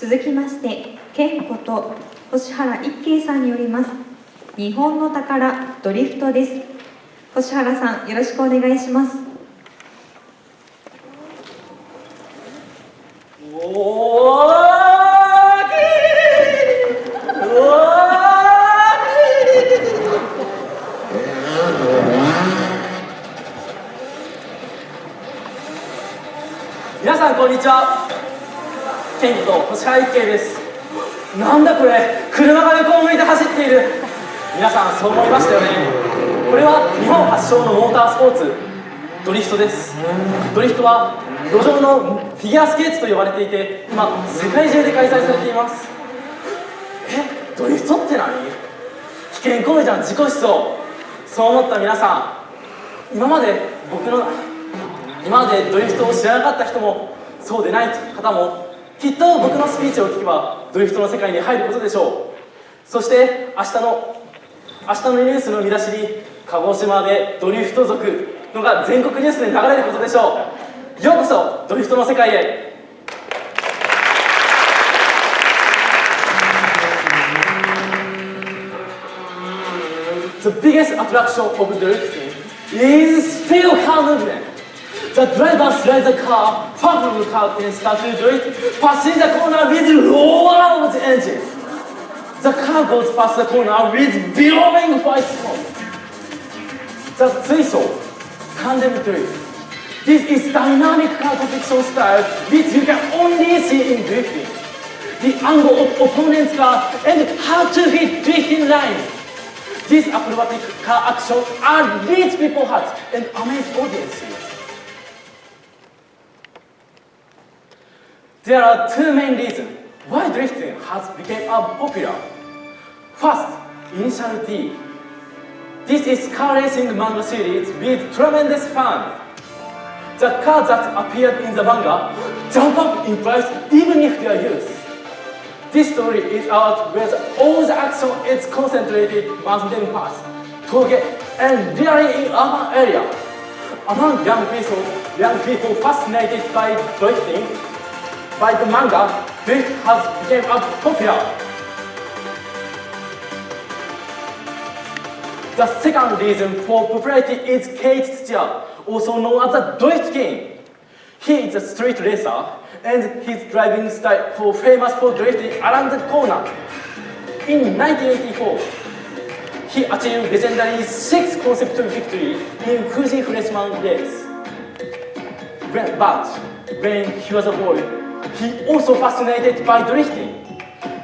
続きまして、健子と星原一慶さんによります日本の宝ドリフトです。星原さん、よろしくお願いします。皆さんこんにちは。健子と星原一慶です。なんだこれ、車が横を向いて走っている。皆さんそう思いましたよね。これは日本発祥のモータースポーツ、ドリフトです。ドリフトは路上のフィギュアスケートと呼ばれていて、今世界中で開催されています。ドリフトって何？危険行為じゃん、自己思想。そう思った皆さん、今までドリフトを知らなかった人もそうでない方もきっと僕のスピーチを聞けばドリフトの世界に入ることでしょう。そして明日のニュースの見出しに鹿児島でドリフト族のが全国ニュースで流れることでしょう。ようこそドリフトの世界へ。The biggest attraction of drifting is speed car movement. The driver slides the car, power the car and starts to drift, passing the corner with roar of the engine. The car goes past the corner with billowing white smoke. The seesaw, tandem drift. This is dynamic car competition style which you can only see in drifting. The angle of opponent's car and how to hit drifting lines. These acrobatic car actions are reach people's hearts and amaze audiences. There are two main reasons why drifting has become popular. First, Initial D. This is car racing manga series with tremendous fun. The cars that appeared in the manga jump up in price even if they are used. This story is about where all the action is concentrated mountain paths, toge, and rarely in urban area. Among young people fascinated by drifting, by the manga, drift has become popular. The second reason for popularity is Kate Tsuchiya, also known as the Drift King. He is a street racer, and his driving style is famous for drifting around the corner. In 1984, he achieved legendary 6 consecutive victories in Fuji Freshman race. But when he was a boy, he also fascinated by drifting.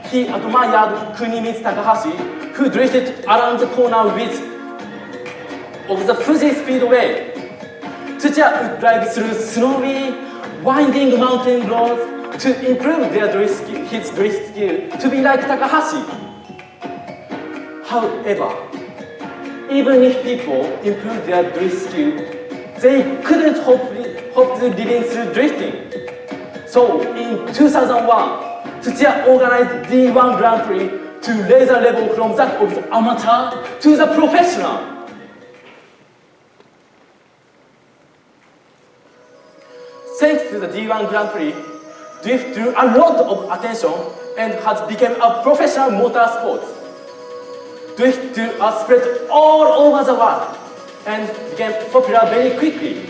He admired Kunimitsu Takahashi, who drifted around the corner of the Fuji Speedway. Tsuchiya would drive through snowy, winding mountain roads to improve his drift skill to be like Takahashi. However, even if people improved their drift skill, they couldn't hope to living through drifting. So in 2001, Tsuchiya organized D1 Grand Prix to raise the level from that of the amateur to the professional. Thanks to the D1 Grand Prix, drift drew a lot of attention and has become a professional motor sport. Drift drew a spread all over the world and became popular very quickly.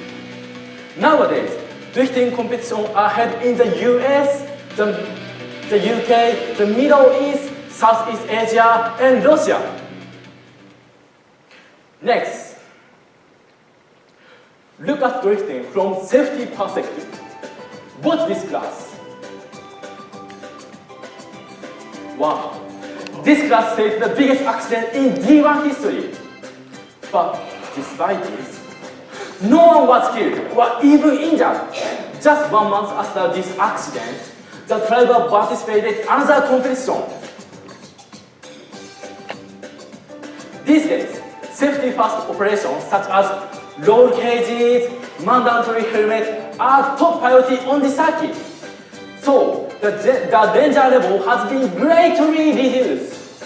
Nowadays, drifting competitions are held in the US, the UK, the Middle East, Southeast Asia, and Russia. Next, look at drifting from safety perspective. Watch this class. Wow, this class saved the biggest accident in D1 history. But despite this, no one was killed or even injured. Just 1 month after this accident, the driver participated in another competition. These days, safety-first operations such as roll cages, mandatory helmet are top priority on the circuit. So, the danger level has been greatly reduced.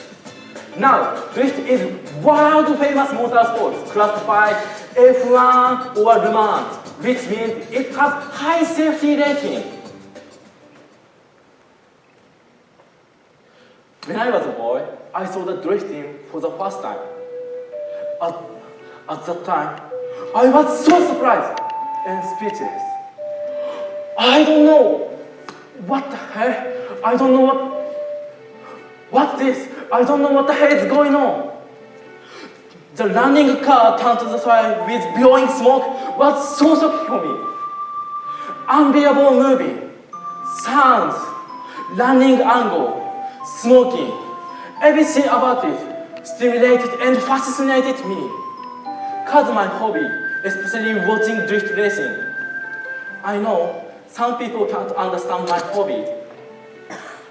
Now, drift is world-famous motorsports classified F1 or Le Mans, which means it has high safety rating. When I was a boy, I saw the drifting for the first time. At that time, I was so surprised and speechless. I don't know what the hell. I don't know what's this. I don't know what the hell is going on. The running car turned to the side with blowing smoke was so shocking for me. Unbearable moving, sounds, running angle, smoking, everything about it stimulated and fascinated me. Cause my hobby, especially watching drift racing. I know some people can't understand my hobby.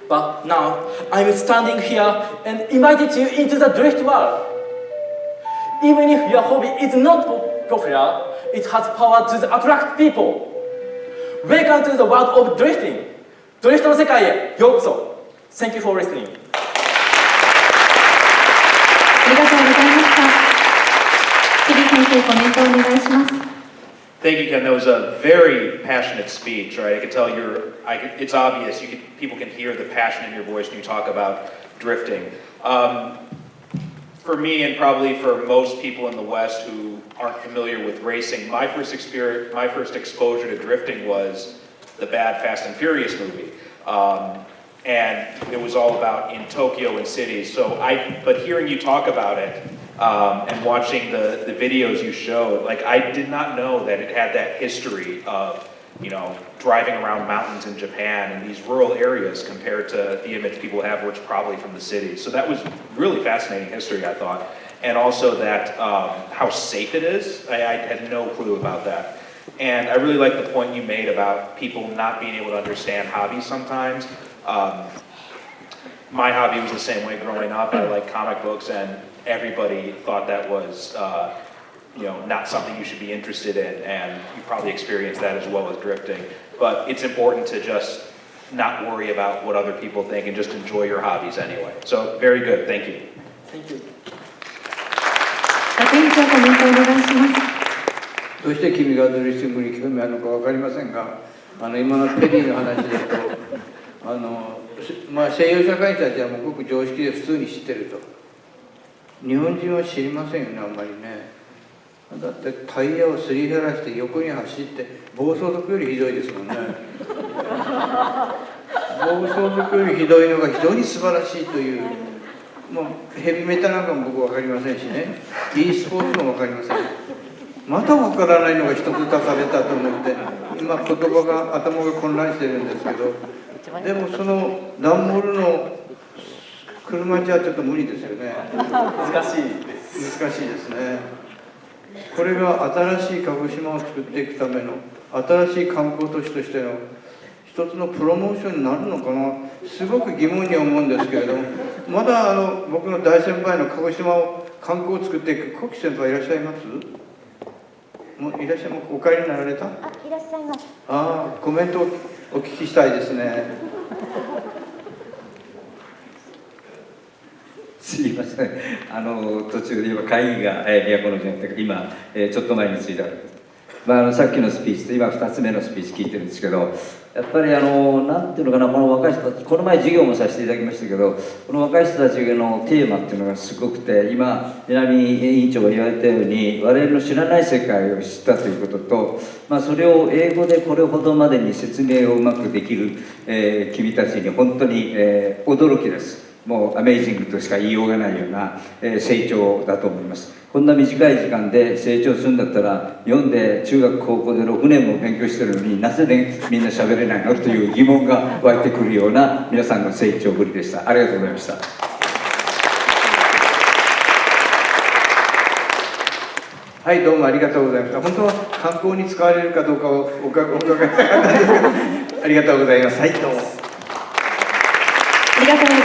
But now I'm standing here and invited you into the drift world. Even if your hobby is not popular, it has power to attract people. Welcome to the world of drifting. ドリフトの世界へようこそ。Thank you for listening. ありがとうございました。ケリー先生、コメントをお願いします。Thank you, Ken. That was a very passionate speech, right? I could tell it's obvious. People can hear the passion in your voice when you talk about drifting. For me, and probably for most people in the West who aren't familiar with racing, my first exposure to drifting was the bad Fast and Furious movie. And it was all about in Tokyo and cities. But hearing you talk about it, and watching the videos you showed, like I did not know that it had that history of, driving around mountains in Japan and these rural areas compared to the image people have, which probably from the cities. So that was really fascinating history, I thought. And also that how safe it is. I had no clue about that. And I really like the point you made about people not being able to understand hobbies sometimes. My hobby was the same way growing up. I like comic books, and everybody thought that was not something you should be interested in, and you probably experienced that as well as drifting. But it's important to just not worry about what other people think and just enjoy your hobbies anyway. So very good. Thank you. Thank you. 店長、コメントお願いします。どうして君がドリフティングに興味あるのか分かりませんが、今のペリーの話ですと、西洋社会人たちはもうごく常識で普通に知ってると。日本人は知りませんよね、あんまりね。だってタイヤをすり減らして横に走って暴走族よりひどいですもんね。暴走族よりひどいのが非常に素晴らしいという、もうヘビメタなんかも僕分かりませんしね、e スポーツも分かりません。また分からないのが一つ足されたと思って、今言葉が頭が混乱してるんですけど、でもそのダンボールの車じゃちょっと無理ですよね。難しいです。難しいですね。これが新しい鹿児島を作っていくための新しい観光都市としての一つのプロモーションになるのかな、すごく疑問に思うんですけれども、まだ僕の大先輩の鹿児島を観光を作っていく小木先輩いらっしゃいます？もういらっしゃいます？お帰りになられた？いらっしゃいます。コメントをお聞きしたいですね。すいません、途中で今会議が、都の順って今、ちょっと前に着いたわけです。さっきのスピーチと今2つ目のスピーチ聞いてるんですけど、やっぱりなんていうのかな、この若い人たち、この前授業もさせていただきましたけど、この若い人たちのテーマっていうのがすごくて、今南委員長が言われたように我々の知らない世界を知ったということと、それを英語でこれほどまでに説明をうまくできる、君たちに本当に、驚きです。もうアメイジングとしか言いようがないような、成長だと思います。こんな短い時間で成長するんだったら、読んで中学高校で6年も勉強してるのになぜみんな喋れないのという疑問が湧いてくるような皆さんの成長ぶりでした。ありがとうございました。はい、どうもありがとうございました。本当は観光に使われるかどうかをお伺いしたかったんですけど、ありがとうございます。はい、どうも。ありがとうございます。